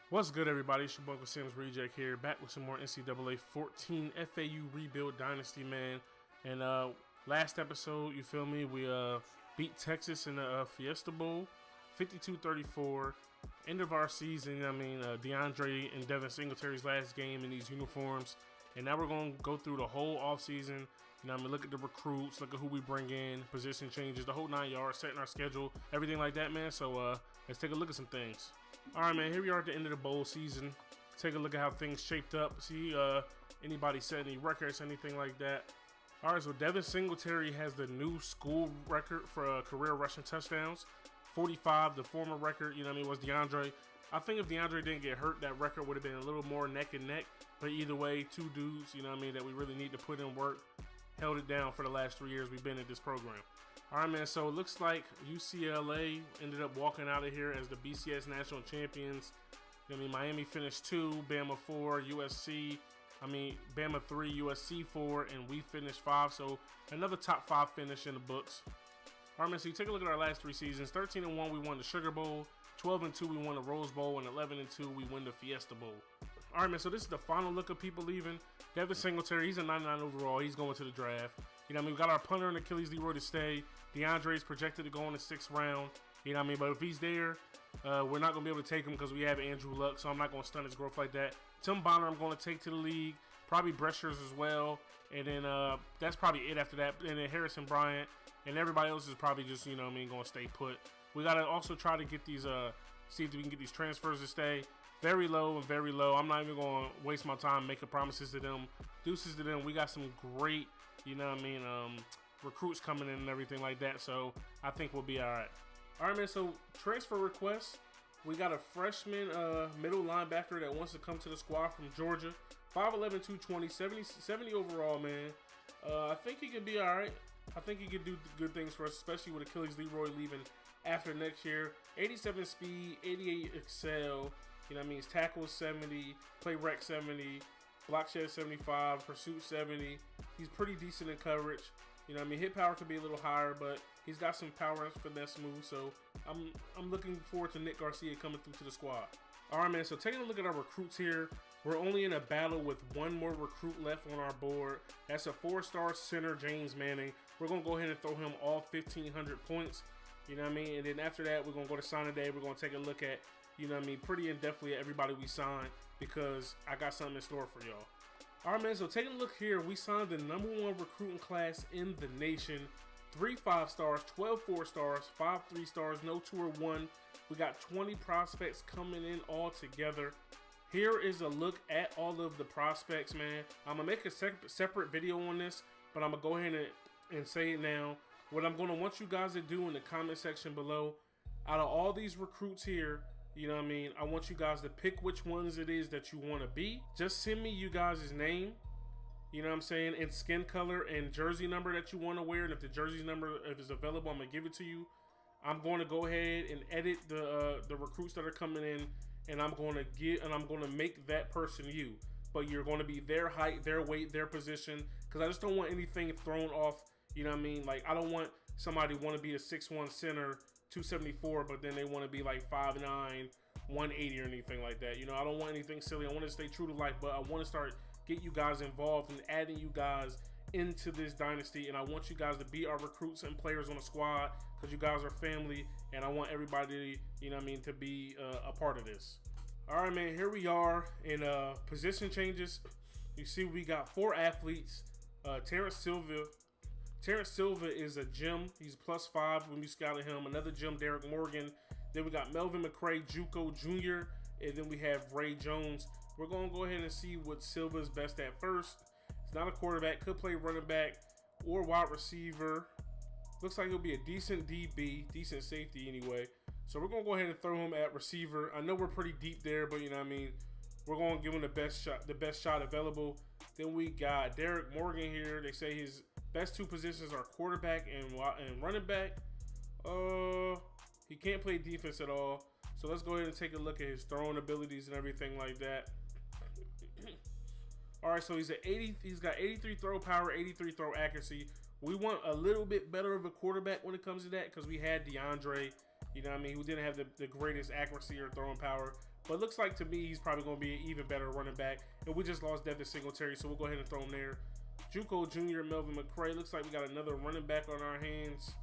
What's good, everybody? It's your boy Sam's Reject here, back with some more NCAA 14 FAU Rebuild Dynasty, man. And last episode, you feel me? We beat Texas in the Fiesta Bowl, 52-34. End of our season. I mean, DeAndre and Devin Singletary's last game in these uniforms. And now we're going to go through the whole offseason. You know, I mean, look at the recruits, look at who we bring in, position changes, the whole 9 yards, setting our schedule, everything like that, man. So let's take a look at some things. All right, man, here we are at the end of the bowl season. Take a look at how things shaped up. See anybody set any records, anything like that. All right, so Devin Singletary has the new school record for career rushing touchdowns. 45, the former record, you know what I mean, was DeAndre. I think if DeAndre didn't get hurt, that record would have been a little more neck and neck. But either way, two dudes, you know what I mean, that we really need to put in work, held it down for the last 3 years we've been in this program. All right, man, so it looks like UCLA ended up walking out of here as the BCS national champions. You know what I mean, Miami finished 2, Bama 4, Bama 3, USC 4, and we finished 5. So another top 5 finish in the books. All right, man, so you take a look at our last 3 seasons. 13-1, we won the Sugar Bowl. 12-2, we won the Rose Bowl. And 11-2, we win the Fiesta Bowl. All right, man, so this is the final look of people leaving. Devin Singletary, he's a 99 overall. He's going to the draft. You know what I mean? We got our punter and Achilles Leroy to stay. DeAndre is projected to go in the 6th round. You know what I mean? But if he's there, we're not going to be able to take him because we have Andrew Luck, so I'm not going to stunt his growth like that. Tim Bonner I'm going to take to the league. Probably Breshers as well. And then that's probably it after that. And then Harrison Bryant. And everybody else is probably just, you know what I mean, going to stay put. We got to also try to get these, see if we can get these transfers to stay. Very low and very low. I'm not even going to waste my time making promises to them. Deuces to them. We got some great, you know what I mean, recruits coming in and everything like that. So I think we'll be all right. All right, man. So transfer requests. We got a freshman middle linebacker that wants to come to the squad from Georgia. 5'11", 220, 70 overall, man. I think he could be all right. I think he could do good things for us, especially with Achilles Leroy leaving after next year. 87 speed, 88 excel. You know what I mean? His tackle 70, play rec 70, block shed 75, pursuit 70. He's pretty decent in coverage. You know what I mean? Hit power could be a little higher, but he's got some power and finesse moves. So I'm looking forward to Nick Garcia coming through to the squad. All right, man. So taking a look at our recruits here, we're only in a battle with one more recruit left on our board. That's a 4-star center, James Manning. We're going to go ahead and throw him all 1,500 points. You know what I mean? And then after that, we're going to go to signing day. We're going to take a look at, you know what I mean, pretty in-depthly at everybody we signed because I got something in store for y'all. All right, man, so taking a look here, we signed the #1 recruiting class in the nation. 3 5-stars, 12 4-stars, 5 3-stars, no 2 or 1. We got 20 prospects coming in all together. Here is a look at all of the prospects, man. I'm going to make a separate video on this, but I'm going to go ahead and say it now. What I'm going to want you guys to do in the comment section below, out of all these recruits here, you know what I mean, I want you guys to pick which ones it is that you want to be. Just send me you guys' name, you know what I'm saying, and skin color and jersey number that you want to wear. And if the jersey number, if it's available, I'm going to give it to you. I'm going to go ahead and edit the recruits that are coming in, and I'm going to make that person you. But you're going to be their height, their weight, their position, because I just don't want anything thrown off. You know what I mean? Like, I don't want somebody want to be a 6'1" center, 274, but then they want to be like 5'9", 180 or anything like that. You know, I don't want anything silly. I want to stay true to life, but I want to start get you guys involved and adding you guys into this dynasty. And I want you guys to be our recruits and players on the squad because you guys are family, and I want everybody, you know what I mean, to be a part of this. All right, man, here we are in position changes. You see we got 4 athletes. Terrence Silva is a gem. He's +5 when we scouted him. Another gem, Derek Morgan. Then we got Melvin McRae, JUCO Jr. And then we have Ray Jones. We're going to go ahead and see what Silva's best at first. He's not a quarterback. Could play running back or wide receiver. Looks like he'll be a decent DB, decent safety anyway. So we're going to go ahead and throw him at receiver. I know we're pretty deep there, but you know what I mean. We're going to give him the best shot available. Then we got Derek Morgan here. They say his best 2 positions are quarterback and running back. He can't play defense at all. So let's go ahead and take a look at his throwing abilities and everything like that. All right, so he's got 83 throw power, 83 throw accuracy. We want a little bit better of a quarterback when it comes to that because we had DeAndre, you know what I mean, who didn't have the greatest accuracy or throwing power. But it looks like to me he's probably going to be an even better running back. And we just lost Devin Singletary, so we'll go ahead and throw him there. Juco Jr., Melvin McCray. Looks like we got another running back on our hands.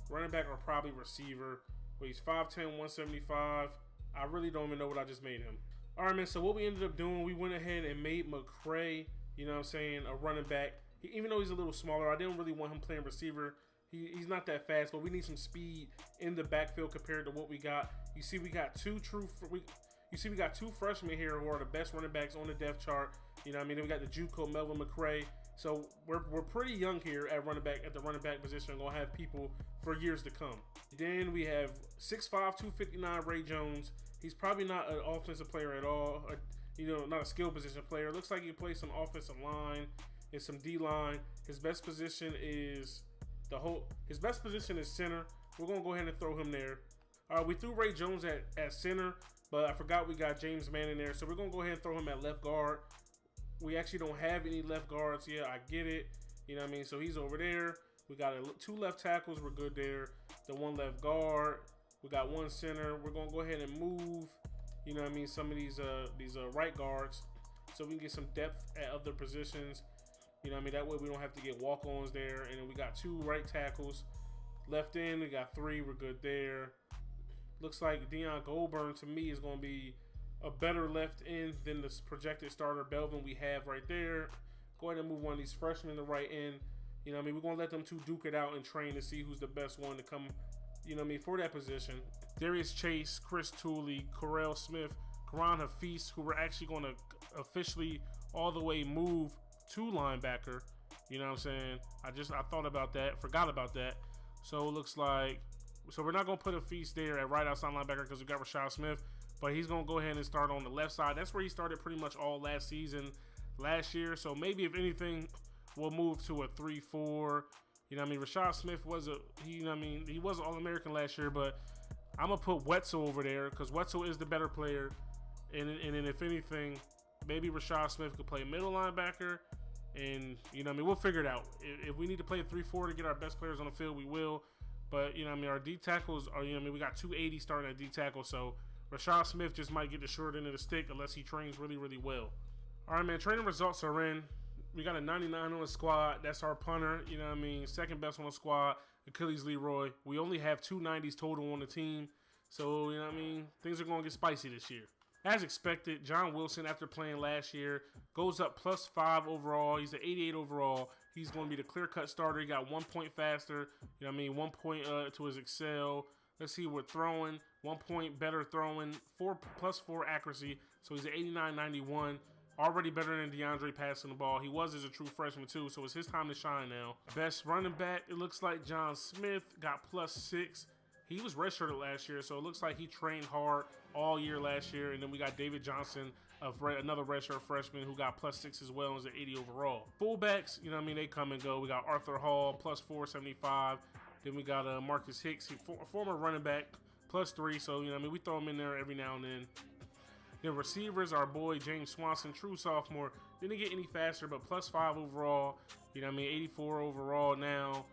Running back or probably receiver. But he's 5'10", 175. I really don't even know what I just made him. All right, man, so what we ended up doing, we went ahead and made McCray, you know what I'm saying, a running back. Even though he's a little smaller, I didn't really want him playing receiver. He's not that fast, but we need some speed in the backfield compared to what we got. You see, we got two freshmen here who are the best running backs on the depth chart. You know what I mean? Then we got the JUCO Melvin McCray. So we're pretty young here at the running back position. We're gonna have people for years to come. Then we have 6'5", 259 Ray Jones. He's probably not an offensive player at all. Not a skill position player. Looks like he plays some offensive line and some D line. His best position is center. We're gonna go ahead and throw him there. All right, we threw Ray Jones at center, but I forgot we got James Manning there, so we're gonna go ahead and throw him at left guard. We actually don't have any left guards. Yeah, I get it. You know what I mean? So he's over there. We got 2 left tackles. We're good there. The 1 left guard. We got 1 center. We're gonna go ahead and move, you know what I mean, some of these right guards, so we can get some depth at other positions. You know what I mean? That way we don't have to get walk-ons there. And then we got 2 right tackles. Left end, we got 3. We're good there. Looks like Deion Goldburn to me is gonna be a better left end than this projected starter Belvin we have right there. Go ahead and move one of these freshmen to right end. You know what I mean? We're going to let them 2 duke it out and train to see who's the best one to come, you know what I mean, for that position. Darius Chase, Chris Tooley, Correll Smith, Karan Hafiz, who we're actually going to officially all the way move to linebacker. You know what I'm saying? I thought about that, forgot about that. So it looks like, so we're not going to put Hafiz there at right outside linebacker because we got Rashad Smith. But he's going to go ahead and start on the left side. That's where he started pretty much all last season, last year. So maybe if anything, we'll move to a 3-4. You know what I mean? Rashad Smith he wasn't All-American last year, but I'm going to put Wetzel over there because Wetzel is the better player. And then if anything, maybe Rashad Smith could play middle linebacker. And, you know what I mean? We'll figure it out. If we need to play a 3-4 to get our best players on the field, we will. But, you know what I mean? Our D tackles are, you know what I mean? We got 280 starting at D tackle, so Rashad Smith just might get the short end of the stick unless he trains really, really well. All right, man, training results are in. We got a 99 on the squad. That's our punter, you know what I mean? Second best on the squad, Achilles Leroy. We only have 2 90s total on the team. So, you know what I mean? Things are going to get spicy this year. As expected, John Wilson, after playing last year, goes up +5 overall. He's an 88 overall. He's going to be the clear-cut starter. He got 1 point faster. You know what I mean? 1 point to his Excel. Let's see, we're throwing 1 point better throwing, +4 accuracy. So he's an 89-91. Already better than DeAndre passing the ball. He was as a true freshman too, so it's his time to shine now. Best running back, it looks like John Smith got +6. He was redshirted last year, so it looks like he trained hard all year last year. And then we got David Johnson, another redshirt freshman who got +6 as well, and was an 80 overall. Fullbacks, you know what I mean, they come and go. We got Arthur Hall, +475. Then we got Marcus Hicks, former running back, +3. So, you know what I mean, we throw him in there every now and then. Then receivers, our boy James Swanson, true sophomore. Didn't get any faster, but +5 overall. You know what I mean, 84 overall now.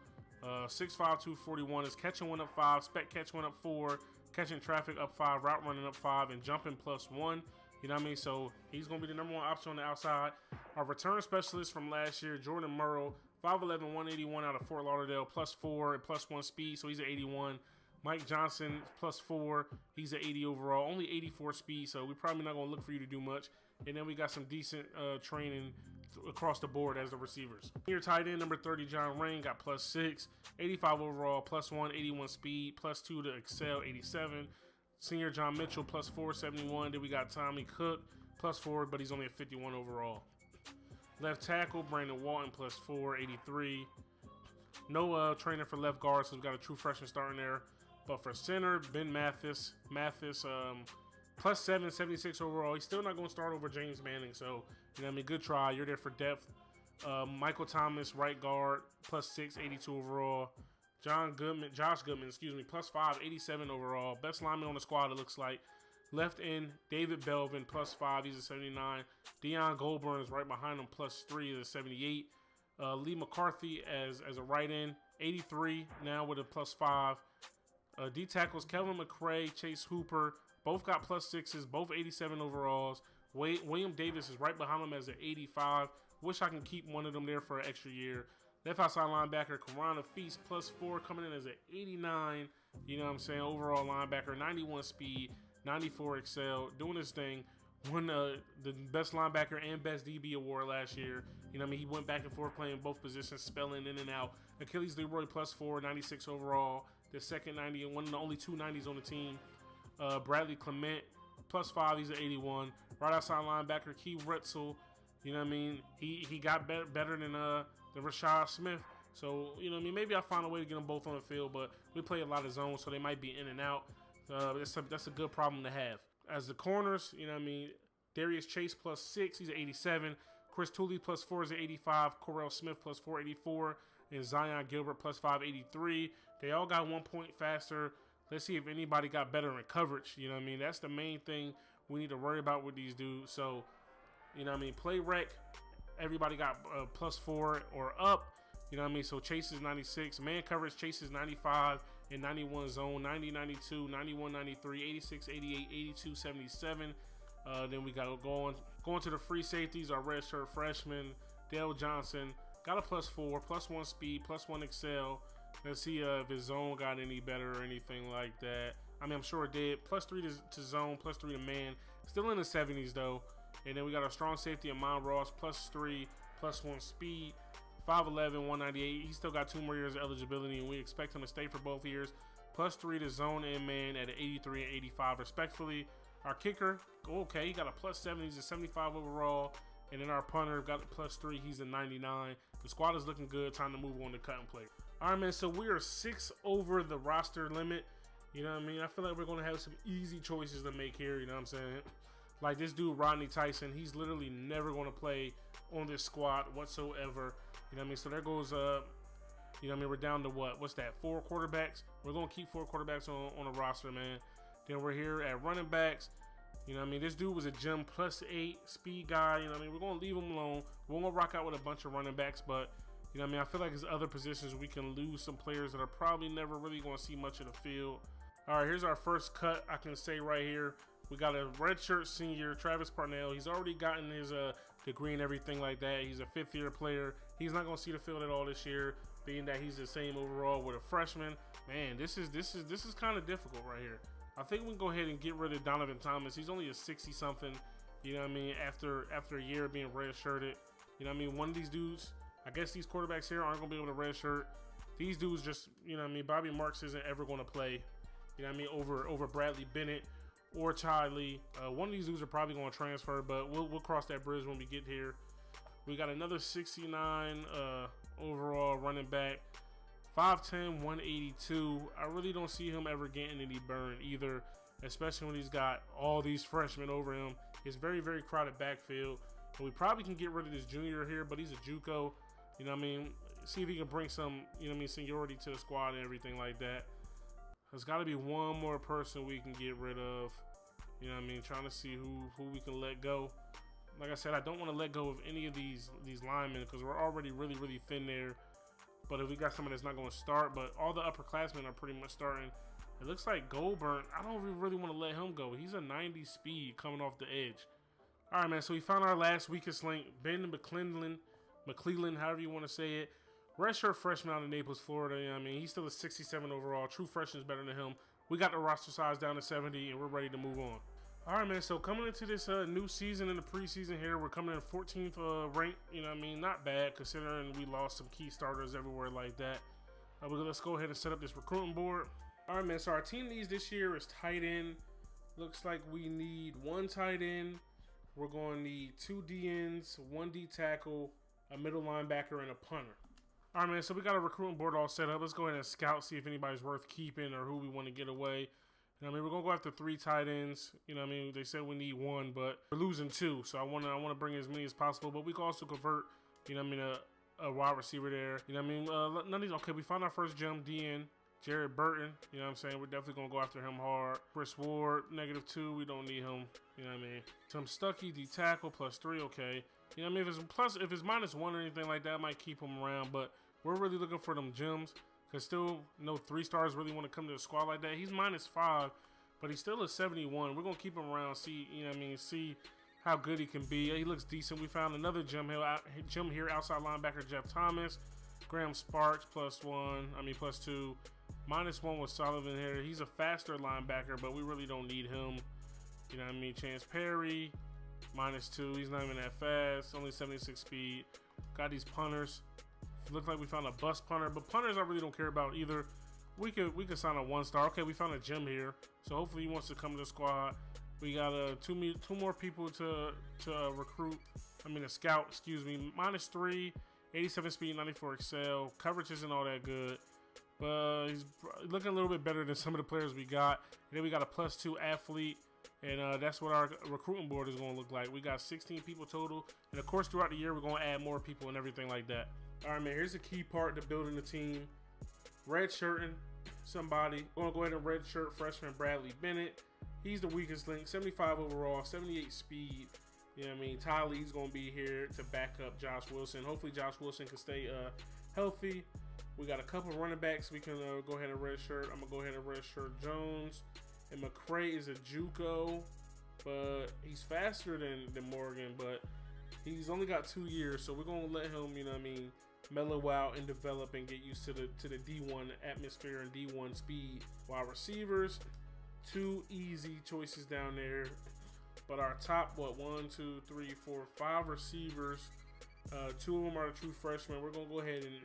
6'5", 241 is catching one up 5, spec catch one up 4, catching traffic up 5, route running up 5, and jumping +1. You know what I mean? So he's going to be the #1 option on the outside. Our return specialist from last year, Jordan Murrow, 5'11", 181 out of Fort Lauderdale, +4 and +1 speed, so he's an 81. Mike Johnson, +4. He's an 80 overall, only 84 speed, so we're probably not going to look for you to do much. And then we got some decent training across the board as the receivers. Here, tight end number 30, John Rain, got +6, 85 overall, +1, 81 speed, +2 to Excel, 87. Senior John Mitchell, +4, 71. Then we got Tommy Cook, +4, but he's only a 51 overall. Left tackle, Brandon Walton, +4, 83. No trainer for left guard, so we've got a true freshman starting there. But for center, Ben Mathis, +7, 76 overall. He's still not going to start over James Manning, so, you know what I mean, good try. You're there for depth. Michael Thomas, right guard, +6, 82 overall. Josh Goodman, +5, 87 overall. Best lineman on the squad, it looks like. Left end, David Belvin, +5, he's a 79. Deion Goldburn is right behind him, +3, is a 78. Lee McCarthy as a right end, 83 now with a +5. D tackles, Kelvin McCray, Chase Hooper, Both got +6s, both 87 overalls. William Davis is right behind him as an 85. Wish I can keep one of them there for an extra year. Left outside linebacker, Karana Feast, +4, coming in as an 89. You know what I'm saying? Overall linebacker, 91 speed, 94 excel, doing his thing. Won the best linebacker and best DB award last year. You know what I mean? He went back and forth playing both positions, spelling in and out. Achilles Leroy, +4, 96 overall. The second 90 and one of the only 2 90s on the team. Bradley Clement, +5, he's an 81. Right outside linebacker, Key Retzel. You know what I mean? He got better than Rashad Smith. So, you know what I mean? Maybe I'll find a way to get them both on the field, but we play a lot of zones, so they might be in and out. That's a good problem to have. As the corners, you know what I mean? Darius Chase, +6, he's an 87. Chris Tooley, +4, is an 85. Correll Smith, +4, 84. And Zion Gilbert, +5, 83. They all got 1 point faster. Let's see if anybody got better in coverage. You know what I mean? That's the main thing we need to worry about with these dudes. So, you know what I mean? Play rec, everybody got +4 or up. You know what I mean? So Chase is 96. Man coverage, Chase is 95 and 91 zone, 90, 92, 91, 93, 86, 88, 82, 77. Then we got going to the free safeties, our redshirt freshman, Dale Johnson. Got a +4, +1 speed, +1 excel. Let's see if his zone got any better or anything like that. I mean, I'm sure it did. +3 to zone, +3 to man. Still in the 70s, though. And then we got our strong safety, Amon Ross, +3, +1 speed. 5'11", 198. He still got 2 more years of eligibility, and we expect him to stay for both years. +3 to zone and man at an 83 and 85, respectfully. Our kicker, okay, he got a +7. He's a 75 overall. And then our punter got a +3. He's a 99. The squad is looking good. Time to move on to cut and play. All right, man. So we are 6 over the roster limit. You know what I mean? I feel like we're going to have some easy choices to make here. You know what I'm saying? Like this dude, Rodney Tyson. He's literally never going to play on this squad whatsoever. You know what I mean? So there goes, you know what I mean? We're down to what? What's that? 4 quarterbacks? We're going to keep 4 quarterbacks on the roster, man. Then we're here at running backs. You know what I mean? This dude was a gym +8 speed guy. You know what I mean? We're going to leave him alone. We're going to rock out with a bunch of running backs. But, you know what I mean? I feel like there's other positions we can lose some players that are probably never really going to see much of the field. All right, here's our first cut. I can say right here. We got a redshirt senior, Travis Parnell. He's already gotten his degree and everything like that. He's a 5th-year player. He's not going to see the field at all this year, being that he's the same overall with a freshman. Man, this is kind of difficult right here. I think we can go ahead and get rid of Donovan Thomas. He's only a 60-something, you know what I mean, after a year of being redshirted. You know what I mean? One of these dudes, I guess these quarterbacks here aren't going to be able to redshirt. These dudes just, you know what I mean, Bobby Marks isn't ever going to play, you know what I mean, over Bradley Bennett or Chad Lee. One of these dudes are probably going to transfer, but we'll cross that bridge when we get here. We got another 69 overall running back. 5'10", 182. I really don't see him ever getting any burn either, especially when he's got all these freshmen over him. It's very, very crowded backfield. And we probably can get rid of this junior here, but he's a JUCO. You know what I mean? See if he can bring some, you know what I mean, seniority to the squad and everything like that. There's got to be one more person we can get rid of. You know what I mean? Trying to see who we can let go. Like I said, I don't want to let go of any of these linemen because we're already really, really thin there. But if we got someone that's not going to start, but all the upperclassmen are pretty much starting. It looks like Goldburn, I don't really want to let him go. He's a 90 speed coming off the edge. All right, man, so we found our last weakest link. Ben McClellan, however you want to say it. Redshirt freshman out of Naples, Florida. You know what I mean? He's still a 67 overall. True freshman is better than him. We got the roster size down to 70, and we're ready to move on. All right, man, so coming into this new season in the preseason here, we're coming in 14th ranked. You know what I mean? Not bad considering we lost some key starters everywhere like that. Let's go ahead and set up this recruiting board. All right, man, so our team needs this year is tight end. Looks like we need 1 tight end. We're going to need 2 DNs, 1 D tackle, a middle linebacker, and a punter. All right, man, so we got a recruiting board all set up. Let's go ahead and scout, see if anybody's worth keeping or who we want to get away. You know what I mean? We're going to go after 3 tight ends. You know what I mean? They said we need 1, but we're losing 2. So I want to bring as many as possible. But we can also convert, you know what I mean, a wide receiver there. You know what I mean? None of these. Okay, we found our first gem, DN. Jared Burton. You know what I'm saying? We're definitely going to go after him hard. Chris Ward, -2. We don't need him. You know what I mean? Tim Stuckey, D tackle, +3. Okay. You know what I mean? If it's -1 or anything like that, I might keep him around. But we're really looking for them gems. Because still, no 3 stars really want to come to the squad like that. He's -5, but he's still a 71. We're gonna keep him around, see, you know what I mean, see how good he can be. He looks decent. We found another gem here, outside linebacker Jeff Thomas. Graham Sparks +2. -1 with Sullivan here. He's a faster linebacker, but we really don't need him. You know what I mean? Chance Perry, -2. He's not even that fast. Only 76 speed. Got these punters. Looks like we found a bust punter, but punters I really don't care about either. We could sign a 1-star. Okay, we found a gem here, so hopefully he wants to come to the squad. We got two more people to recruit. I mean, a scout, excuse me. -3, 87 speed, 94 excel. Coverage isn't all that good, but he's looking a little bit better than some of the players we got. And then we got a +2 athlete, and that's what our recruiting board is going to look like. We got 16 people total, and of course throughout the year we're going to add more people and everything like that. All right, man. Here's the key part to building the team. Redshirting somebody. We're going to go ahead and redshirt freshman Bradley Bennett. He's the weakest link. 75 overall, 78 speed. You know what I mean? Ty Lee's going to be here to back up Josh Wilson. Hopefully Josh Wilson can stay healthy. We got a couple running backs we can go ahead and redshirt. I'm going to go ahead and redshirt Jones. And McCray is a JUCO, but he's faster than Morgan, but he's only got 2 years, so we're going to let him, you know what I mean, mellow out and develop and get used to the D1 atmosphere and D1 speed. Wide receivers, 2 easy choices down there, but our top 5 receivers, 2 of them are the true freshmen. We're gonna go ahead and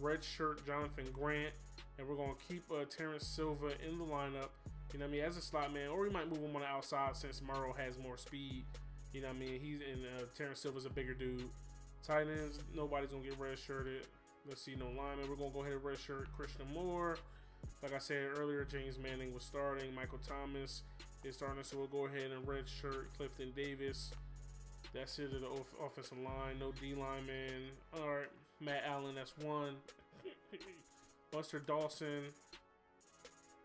redshirt Jonathan Grant, and we're gonna keep Terrence Silva in the lineup, you know what I mean, as a slot man, or we might move him on the outside since Murrow has more speed. You know what I mean? He's in Terrence Silva's a bigger dude. Tight ends, nobody's gonna get redshirted. Let's see, no lineman. We're gonna go ahead and redshirt Christian Moore. Like I said earlier, James Manning was starting. Michael Thomas is starting, so we'll go ahead and redshirt Clifton Davis. That's it at the offensive line. No D lineman. All right, Matt Allen, that's 1. Buster Dawson.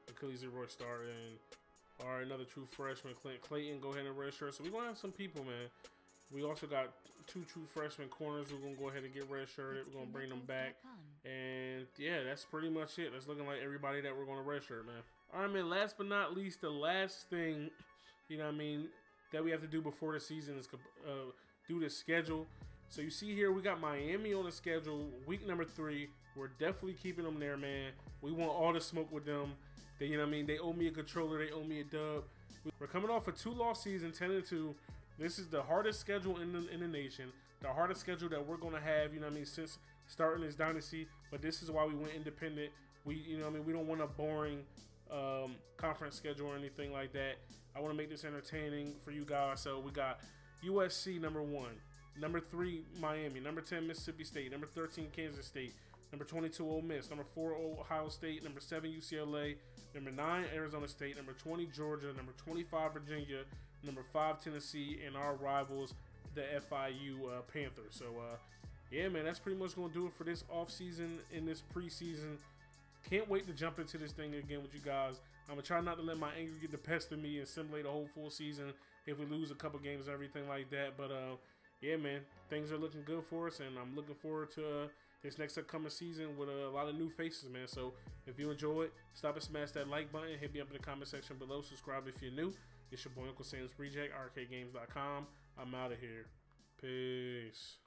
Achilles Leroy starting. All right, another true freshman, Clint Clayton, go ahead and redshirt. So we're going to have some people, man. We also got 2 true freshman corners. We're going to go ahead and get redshirted. We're going to bring them back. And, yeah, that's pretty much it. That's looking like everybody that we're going to redshirt, man. All right, man, last but not least, the last thing, you know what I mean, that we have to do before the season is do the schedule. So you see here, we got Miami on the schedule, week number 3. We're definitely keeping them there, man. We want all the smoke with them. They, you know what I mean? They owe me a controller. They owe me a dub. We're coming off a 2-loss season, 10-2. This is the hardest schedule in the nation. The hardest schedule that we're going to have, you know what I mean, since starting this dynasty. But this is why we went independent. We, you know what I mean, we don't want a boring conference schedule or anything like that. I want to make this entertaining for you guys. So we got USC number 1. Number 3, Miami. Number 10, Mississippi State. Number 13, Kansas State. Number 22, Ole Miss. Number 4, Ohio State. Number 7, UCLA. Number 9, Arizona State. Number 20, Georgia. Number 25, Virginia. Number 5, Tennessee. And our rivals, the FIU Panthers. So, yeah, man, that's pretty much going to do it for this offseason and this preseason. Can't wait to jump into this thing again with you guys. I'm going to try not to let my anger get the best of me and simulate a whole full season if we lose a couple games and everything like that. But, yeah, man, things are looking good for us, and I'm looking forward to this next upcoming season with a lot of new faces, man. So if you enjoy it, stop and smash that like button. Hit me up in the comment section below. Subscribe if you're new. It's your boy Uncle Sam's Reject, arcadegames.com. I'm out of here. Peace.